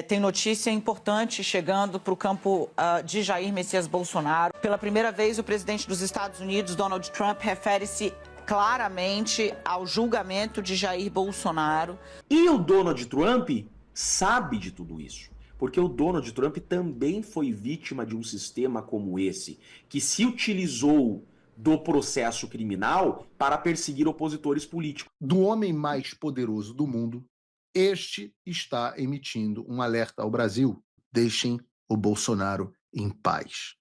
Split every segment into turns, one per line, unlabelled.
Tem notícia importante chegando para o campo de Jair Messias Bolsonaro. Pela primeira vez, o presidente dos Estados Unidos, Donald Trump, refere-se claramente ao julgamento de Jair Bolsonaro.
E o Donald Trump sabe de tudo isso, porque o Donald Trump também foi vítima de um sistema como esse, que se utilizou do processo criminal para perseguir opositores políticos.
Do homem mais poderoso do mundo, este está emitindo um alerta ao Brasil: deixem o Bolsonaro em paz.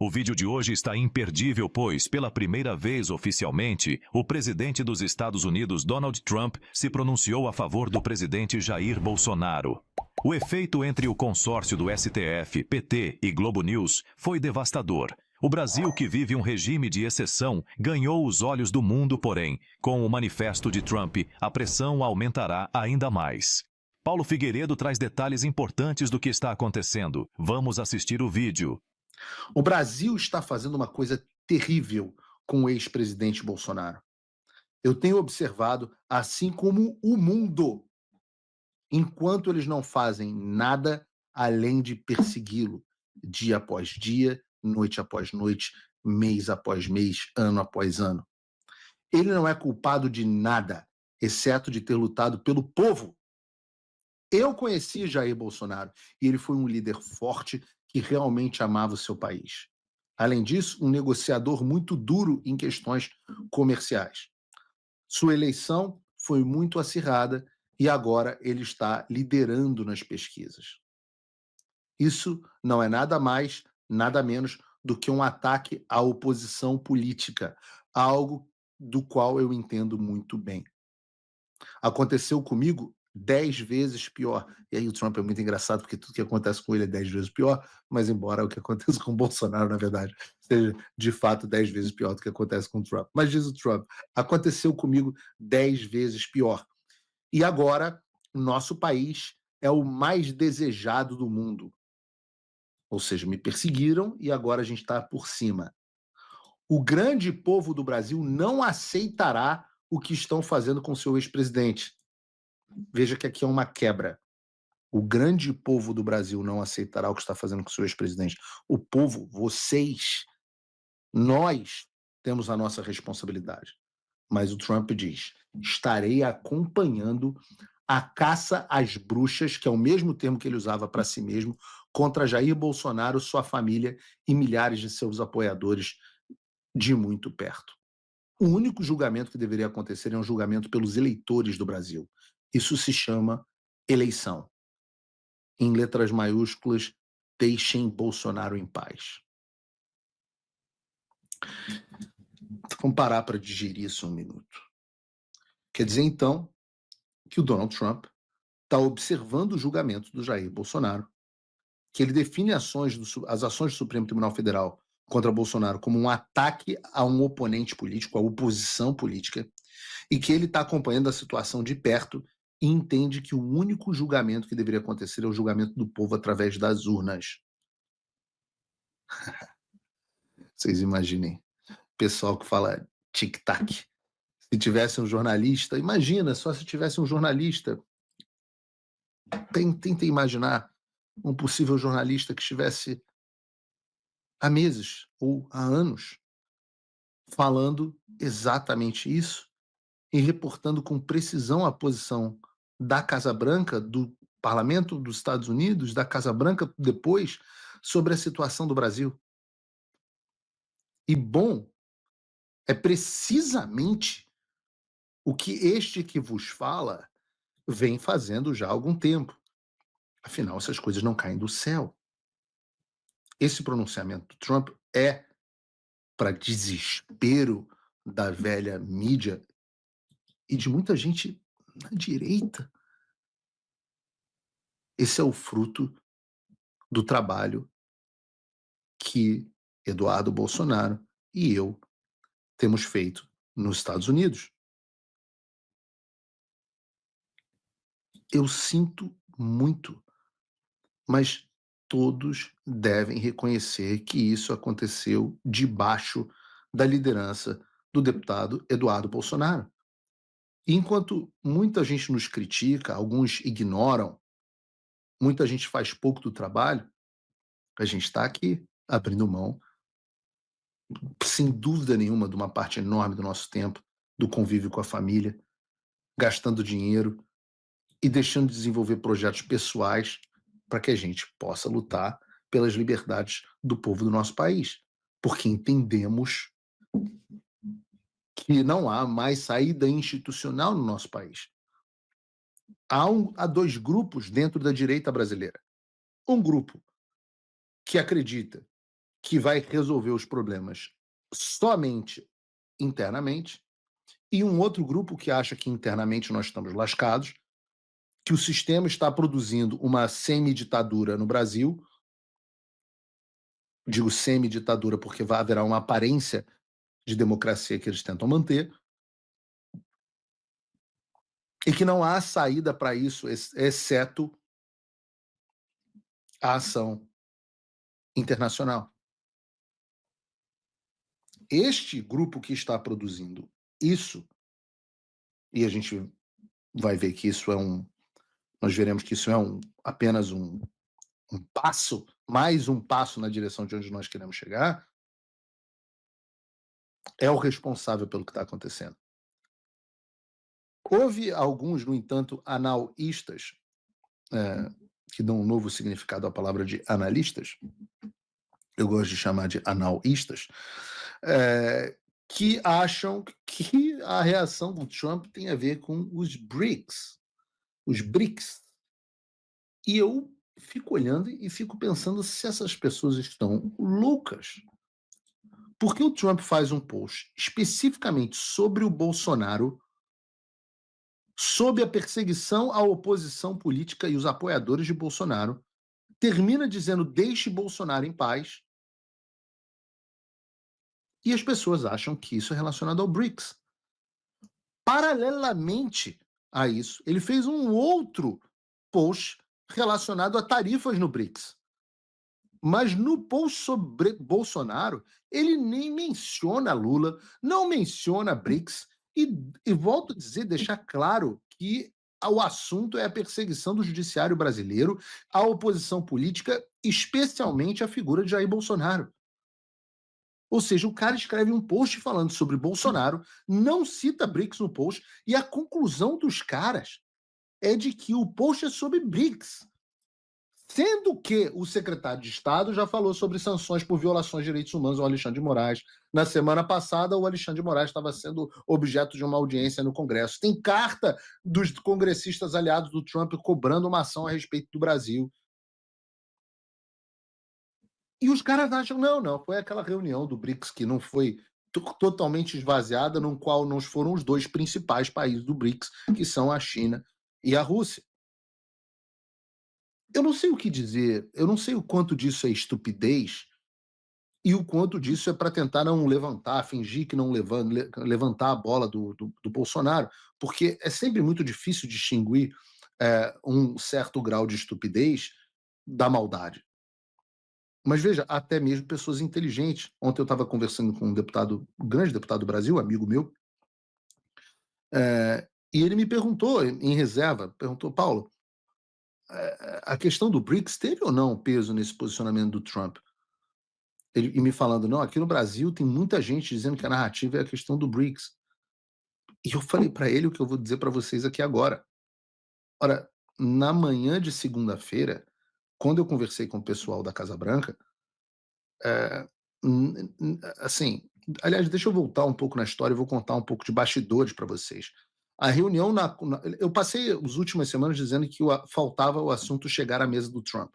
O vídeo de hoje está imperdível, pois, pela primeira vez oficialmente, o presidente dos Estados Unidos, Donald Trump, se pronunciou a favor do presidente Jair Bolsonaro. O efeito entre o consórcio do STF, PT e Globo News foi devastador. O Brasil, que vive um regime de exceção, ganhou os olhos do mundo, porém, com o manifesto de Trump, a pressão aumentará ainda mais. Paulo Figueiredo traz detalhes importantes do que está acontecendo. Vamos assistir o vídeo.
O Brasil está fazendo uma coisa terrível com o ex-presidente Bolsonaro. Eu tenho observado, assim como o mundo, enquanto eles não fazem nada além de persegui-lo, dia após dia, noite após noite, mês após mês, ano após ano. Ele não é culpado de nada, exceto de ter lutado pelo povo. Eu conheci Jair Bolsonaro e ele foi um líder forte que realmente amava o seu país. Além disso, um negociador muito duro em questões comerciais. Sua eleição foi muito acirrada e agora ele está liderando nas pesquisas. Isso não é nada mais, nada menos do que um ataque à oposição política, algo do qual eu entendo muito bem. Aconteceu comigo 10 vezes pior. E aí o Trump é muito engraçado, porque tudo que acontece com ele é 10 vezes pior, mas embora o que acontece com o Bolsonaro, na verdade, seja de fato 10 vezes pior do que acontece com o Trump. Mas diz o Trump, aconteceu comigo 10 vezes pior. E agora, o nosso país é o mais desejado do mundo. Ou seja, me perseguiram e agora a gente está por cima. O grande povo do Brasil não aceitará o que estão fazendo com seu ex-presidente. Veja que aqui é uma quebra. O grande povo do Brasil não aceitará o que está fazendo com seu ex-presidente. O povo, vocês, nós temos a nossa responsabilidade. Mas o Trump diz: estarei acompanhando a caça às bruxas, que é o mesmo termo que ele usava para si mesmo, contra Jair Bolsonaro, sua família e milhares de seus apoiadores de muito perto. O único julgamento que deveria acontecer é um julgamento pelos eleitores do Brasil. Isso se chama eleição. Em letras maiúsculas, deixem Bolsonaro em paz. Vamos parar para digerir isso um minuto. Quer dizer, então, que o Donald Trump está observando o julgamento do Jair Bolsonaro, que ele define as ações do Supremo Tribunal Federal contra Bolsonaro como um ataque a um oponente político, a oposição política, e que ele está acompanhando a situação de perto e entende que o único julgamento que deveria acontecer é o julgamento do povo através das urnas. Vocês imaginem, pessoal que fala tic-tac. Se tivesse um jornalista, imagina, só se tivesse um jornalista. Tenta imaginar um possível jornalista que estivesse há meses ou há anos falando exatamente isso e reportando com precisão a posição da Casa Branca, do Parlamento dos Estados Unidos, da Casa Branca depois, sobre a situação do Brasil. E bom, é precisamente o que este que vos fala vem fazendo já há algum tempo. Afinal, essas coisas não caem do céu. Esse pronunciamento do Trump é para desespero da velha mídia e de muita gente na direita. Esse é o fruto do trabalho que Eduardo Bolsonaro e eu temos feito nos Estados Unidos. Eu sinto muito, mas todos devem reconhecer que isso aconteceu debaixo da liderança do deputado Eduardo Bolsonaro. E enquanto muita gente nos critica, alguns ignoram, muita gente faz pouco do trabalho, a gente está aqui abrindo mão, sem dúvida nenhuma, de uma parte enorme do nosso tempo, do convívio com a família, gastando dinheiro e deixando de desenvolver projetos pessoais para que a gente possa lutar pelas liberdades do povo do nosso país. Porque entendemos que não há mais saída institucional no nosso país. Há dois grupos dentro da direita brasileira. Um grupo que acredita que vai resolver os problemas somente internamente, e um outro grupo que acha que internamente nós estamos lascados, que o sistema está produzindo uma semi-ditadura no Brasil. Digo semi-ditadura porque haverá uma aparência de democracia que eles tentam manter, e que não há saída para isso, exceto a ação internacional. Este grupo que está produzindo isso, e a gente vai ver que isso nós veremos que isso é apenas um passo, mais um passo na direção de onde nós queremos chegar, é o responsável pelo que está acontecendo. Houve alguns, no entanto, analistas, que dão um novo significado à palavra de analistas, eu gosto de chamar de analistas, que acham que a reação do Trump tem a ver com os BRICS. E eu fico olhando e fico pensando se essas pessoas estão loucas. Porque o Trump faz um post especificamente sobre o Bolsonaro, sob a perseguição à oposição política e os apoiadores de Bolsonaro, termina dizendo deixe Bolsonaro em paz, e as pessoas acham que isso é relacionado ao BRICS. Paralelamente a isso, ele fez um outro post relacionado a tarifas no BRICS. Mas no post sobre Bolsonaro, ele nem menciona Lula, não menciona BRICS, e volto a dizer, deixar claro que o assunto é a perseguição do judiciário brasileiro à oposição política, especialmente à figura de Jair Bolsonaro. Ou seja, o cara escreve um post falando sobre Bolsonaro, não cita BRICS no post, e a conclusão dos caras é de que o post é sobre BRICS. Sendo que o secretário de Estado já falou sobre sanções por violações de direitos humanos ao Alexandre de Moraes. Na semana passada, o Alexandre de Moraes estava sendo objeto de uma audiência no Congresso. Tem carta dos congressistas aliados do Trump cobrando uma ação a respeito do Brasil. E os caras acham, não, foi aquela reunião do BRICS que não foi totalmente esvaziada, no qual não foram os dois principais países do BRICS, que são a China e a Rússia. Eu não sei o que dizer, eu não sei o quanto disso é estupidez e o quanto disso é para tentar não levantar, fingir que não levantar a bola do Bolsonaro, porque é sempre muito difícil distinguir um certo grau de estupidez da maldade. Mas veja, até mesmo pessoas inteligentes. Ontem eu estava conversando com um grande deputado do Brasil, amigo meu, e ele me perguntou, em reserva, Paulo, a questão do BRICS teve ou não peso nesse posicionamento do Trump? E me falando, não, aqui no Brasil tem muita gente dizendo que a narrativa é a questão do BRICS. E eu falei para ele o que eu vou dizer para vocês aqui agora. Ora, na manhã de segunda-feira, quando eu conversei com o pessoal da Casa Branca, assim, aliás, deixa eu voltar um pouco na história e vou contar um pouco de bastidores para vocês. A reunião, eu passei as últimas semanas dizendo que faltava o assunto chegar à mesa do Trump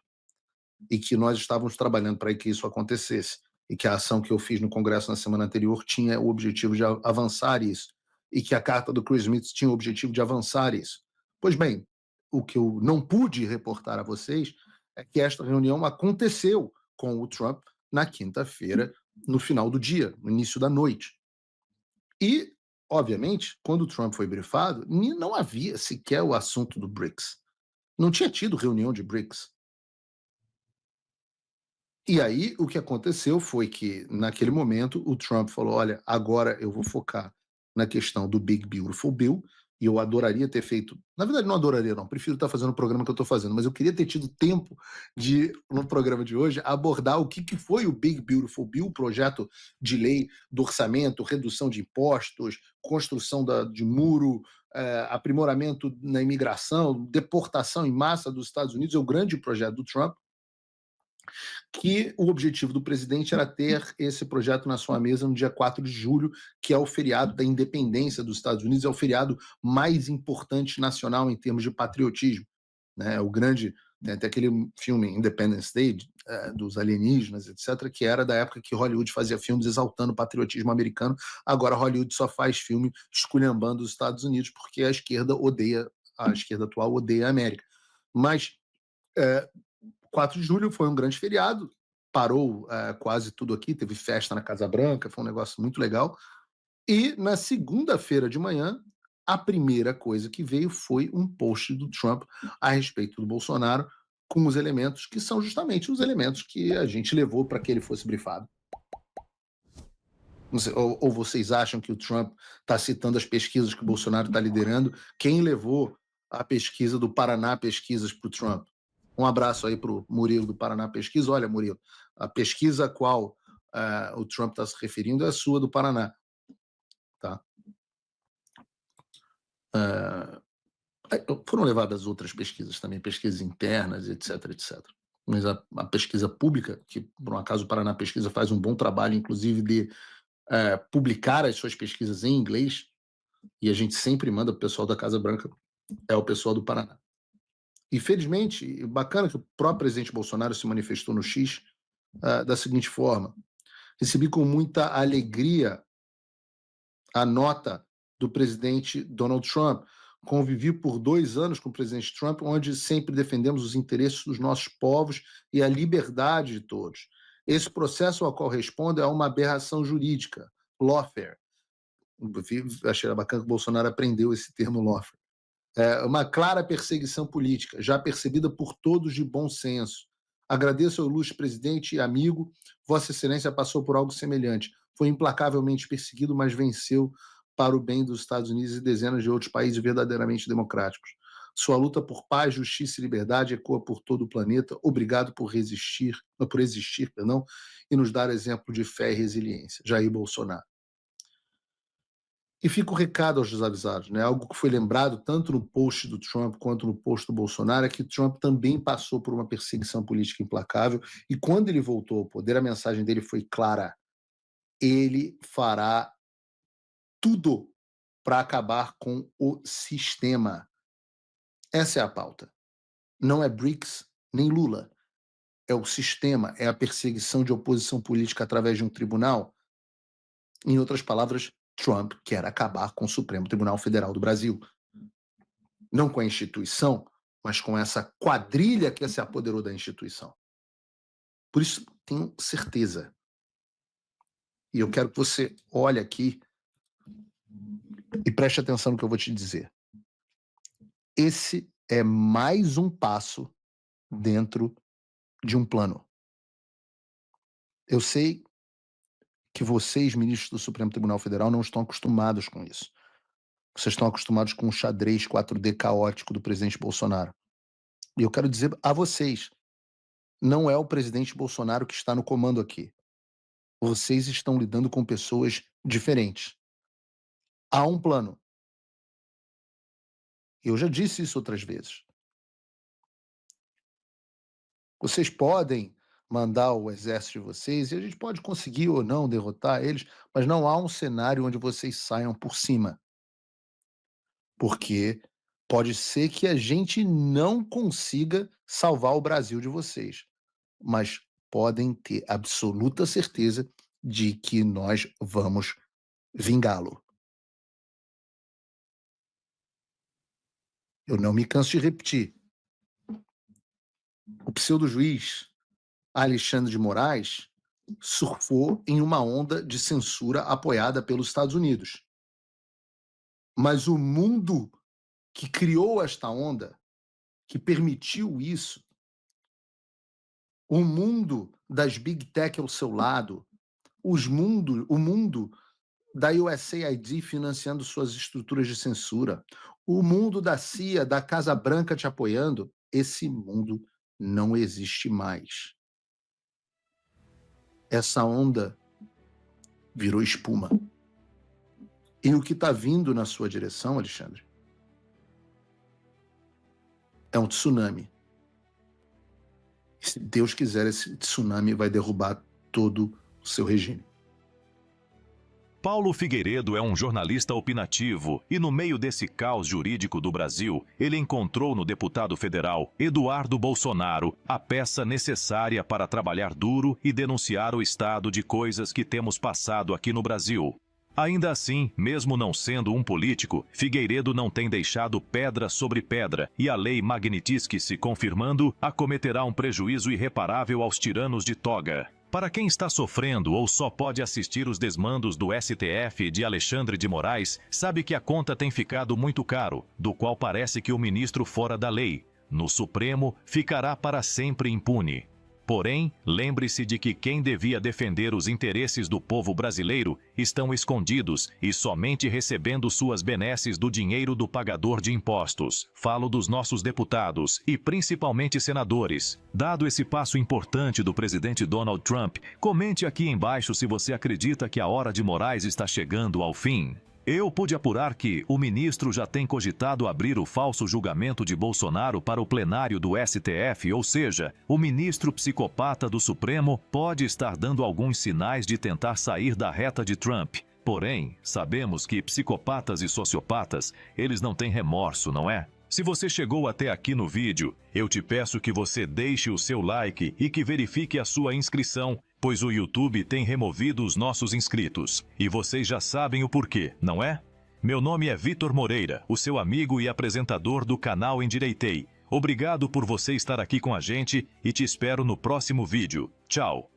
e que nós estávamos trabalhando para que isso acontecesse e que a ação que eu fiz no Congresso na semana anterior tinha o objetivo de avançar isso e que a carta do Chris Smith tinha o objetivo de avançar isso. Pois bem, o que eu não pude reportar a vocês é que esta reunião aconteceu com o Trump na quinta-feira, no final do dia, no início da noite. E, obviamente, quando o Trump foi brifado, não havia sequer o assunto do BRICS. Não tinha tido reunião de BRICS. E aí, o que aconteceu foi que, naquele momento, o Trump falou, olha, agora eu vou focar na questão do Big Beautiful Bill, e eu adoraria ter feito, na verdade não adoraria não, prefiro estar fazendo o programa que eu estou fazendo, mas eu queria ter tido tempo de, no programa de hoje, abordar o que foi o Big Beautiful Bill, projeto de lei do orçamento, redução de impostos, construção de muro, aprimoramento na imigração, deportação em massa dos Estados Unidos, é o grande projeto do Trump, que o objetivo do presidente era ter esse projeto na sua mesa no dia 4 de julho, que é o feriado da independência dos Estados Unidos, é o feriado mais importante nacional em termos de patriotismo, né? O grande, tem até aquele filme Independence Day, dos alienígenas, etc., que era da época que Hollywood fazia filmes exaltando o patriotismo americano. Agora Hollywood só faz filme esculhambando os Estados Unidos, porque a esquerda atual odeia a América. Mas 4 de julho foi um grande feriado, parou quase tudo aqui, teve festa na Casa Branca, foi um negócio muito legal. E na segunda-feira de manhã, a primeira coisa que veio foi um post do Trump a respeito do Bolsonaro, com os elementos que são justamente os elementos que a gente levou para que ele fosse brifado. Não sei, ou vocês acham que o Trump está citando as pesquisas que o Bolsonaro está liderando? Quem levou a pesquisa do Paraná Pesquisas para o Trump? Um abraço aí para o Murilo do Paraná Pesquisa. Olha, Murilo, a pesquisa a qual o Trump está se referindo é a sua do Paraná. Tá? Foram levadas outras pesquisas também, pesquisas internas, etc, etc. Mas a pesquisa pública, que por um acaso o Paraná Pesquisa faz um bom trabalho, inclusive de publicar as suas pesquisas em inglês, e a gente sempre manda para o pessoal da Casa Branca, é o pessoal do Paraná. E, felizmente, bacana que o próprio presidente Bolsonaro se manifestou no X da seguinte forma: recebi com muita alegria a nota do presidente Donald Trump. Convivi por 2 anos com o presidente Trump, onde sempre defendemos os interesses dos nossos povos e a liberdade de todos. Esse processo ao qual respondo é uma aberração jurídica, lawfare. Achei bacana que o Bolsonaro aprendeu esse termo lawfare. Uma clara perseguição política, já percebida por todos de bom senso. Agradeço ao ilustre presidente e amigo, Vossa Excelência passou por algo semelhante. Foi implacavelmente perseguido, mas venceu para o bem dos Estados Unidos e dezenas de outros países verdadeiramente democráticos. Sua luta por paz, justiça e liberdade ecoa por todo o planeta. Obrigado por existir, e nos dar exemplo de fé e resiliência. Jair Bolsonaro. E fica o recado aos desavisados, né? Algo que foi lembrado tanto no post do Trump quanto no post do Bolsonaro é que Trump também passou por uma perseguição política implacável, e quando ele voltou ao poder, a mensagem dele foi clara: ele fará tudo para acabar com o sistema. Essa é a pauta. Não é BRICS nem Lula. É o sistema, é a perseguição de oposição política através de um tribunal. Em outras palavras, Trump quer acabar com o Supremo Tribunal Federal do Brasil. Não com a instituição, mas com essa quadrilha que se apoderou da instituição. Por isso, tenho certeza. E eu quero que você olhe aqui e preste atenção no que eu vou te dizer. Esse é mais um passo dentro de um plano. Eu sei que vocês, ministros do Supremo Tribunal Federal, não estão acostumados com isso. Vocês estão acostumados com o xadrez 4D caótico do presidente Bolsonaro. E eu quero dizer a vocês, não é o presidente Bolsonaro que está no comando aqui. Vocês estão lidando com pessoas diferentes. Há um plano. Eu já disse isso outras vezes. Vocês podem mandar o exército de vocês e a gente pode conseguir ou não derrotar eles, mas não há um cenário onde vocês saiam por cima. Porque pode ser que a gente não consiga salvar o Brasil de vocês, mas podem ter absoluta certeza de que nós vamos vingá-lo. Eu não me canso de repetir. O pseudo-juiz Alexandre de Moraes surfou em uma onda de censura apoiada pelos Estados Unidos. Mas o mundo que criou esta onda, que permitiu isso, o mundo das Big Tech ao seu lado, o mundo da USAID financiando suas estruturas de censura, o mundo da CIA, da Casa Branca te apoiando, esse mundo não existe mais. Essa onda virou espuma. E o que está vindo na sua direção, Alexandre, é um tsunami. E se Deus quiser, esse tsunami vai derrubar todo o seu regime.
Paulo Figueiredo é um jornalista opinativo e, no meio desse caos jurídico do Brasil, ele encontrou no deputado federal Eduardo Bolsonaro a peça necessária para trabalhar duro e denunciar o estado de coisas que temos passado aqui no Brasil. Ainda assim, mesmo não sendo um político, Figueiredo não tem deixado pedra sobre pedra e a lei Magnitsky se confirmando acometerá um prejuízo irreparável aos tiranos de toga. Para quem está sofrendo ou só pode assistir os desmandos do STF de Alexandre de Moraes, sabe que a conta tem ficado muito caro, do qual parece que o ministro fora da lei, no Supremo, ficará para sempre impune. Porém, lembre-se de que quem devia defender os interesses do povo brasileiro estão escondidos e somente recebendo suas benesses do dinheiro do pagador de impostos. Falo dos nossos deputados e principalmente senadores. Dado esse passo importante do presidente Donald Trump, comente aqui embaixo se você acredita que a hora de Moraes está chegando ao fim. Eu pude apurar que o ministro já tem cogitado abrir o falso julgamento de Bolsonaro para o plenário do STF, ou seja, o ministro psicopata do Supremo pode estar dando alguns sinais de tentar sair da reta de Trump. Porém, sabemos que psicopatas e sociopatas, eles não têm remorso, não é? Se você chegou até aqui no vídeo, eu te peço que você deixe o seu like e que verifique a sua inscrição, pois o YouTube tem removido os nossos inscritos. E vocês já sabem o porquê, não é? Meu nome é Vitor Moreira, o seu amigo e apresentador do canal Endireitei. Obrigado por você estar aqui com a gente e te espero no próximo vídeo. Tchau!